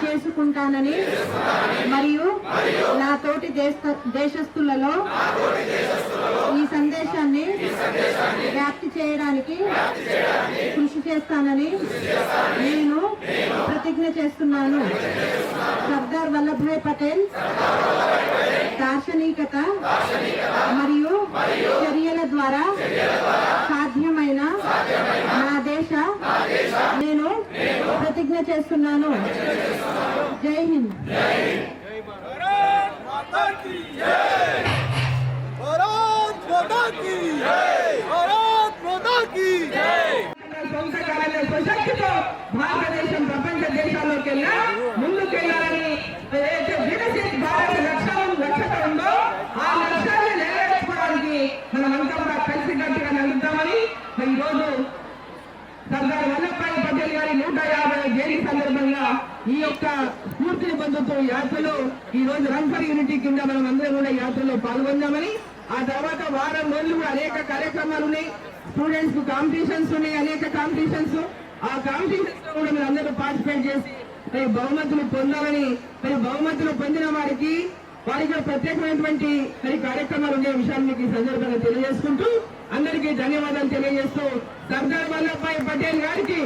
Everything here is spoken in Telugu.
చేసుకుంటానని మరియు నా తోటి దేశస్థులలో ఈ సందేశాన్ని వ్యాప్తి చేయడానికి కృషి చేస్తానని నేను ప్రతిజ్ఞ చేస్తున్నాను. సర్దార్ వల్లభాయ్ పటేల్ దార్శనికత మరియు చర్యల ద్వారా సాధ్యమైన నా దేశ నేను ప్రతిజ్ఞ చేస్తున్నాను. జై హింద్. భారతదేశం ప్రపంచ దేశాల్లోకెల్లా ముందుకెళ్లాలని వికసిత్ భారత లక్ష్యత ఉందో ఆ లక్ష్యాన్ని నెరవేర్చుకోవడానికి మనమంతా కూడా కలిసికట్టుగా నడుద్దామని ఈ రోజు సర్దార్ వల్లభాయ్ పటేల్ గారి 150వ జయంతి సందర్భంగా ఈ యొక్క స్ఫూర్తిని పొందుతూ యాత్రలో ఈ రోజు రన్ ఫర్ యూనిటీ కింద మనం అందరం కూడా యాత్రలో పాల్గొందామని, ఆ తర్వాత వారం రోజులు కూడా అనేక కార్యక్రమాలు ఉన్నాయి. స్టూడెంట్స్ కు కాంపిటీషన్స్ ఉన్నాయి, అనేక కాంపిటీషన్స్. ఆ కాంపిటీషన్స్ లో కూడా మీరు అందరూ పార్టిసిపేట్ చేసి మరి బహుమతులు పొందాలని, మరి బహుమతులు పొందిన వారికి ప్రత్యేకమైనటువంటి మరి కార్యక్రమాలు ఉండే విషయాన్ని మీకు ఈ సందర్భంగా తెలియజేసుకుంటూ అందరికీ ధన్యవాదాలు తెలియజేస్తూ సర్దార్ వల్లభాయ్ పటేల్ గారికి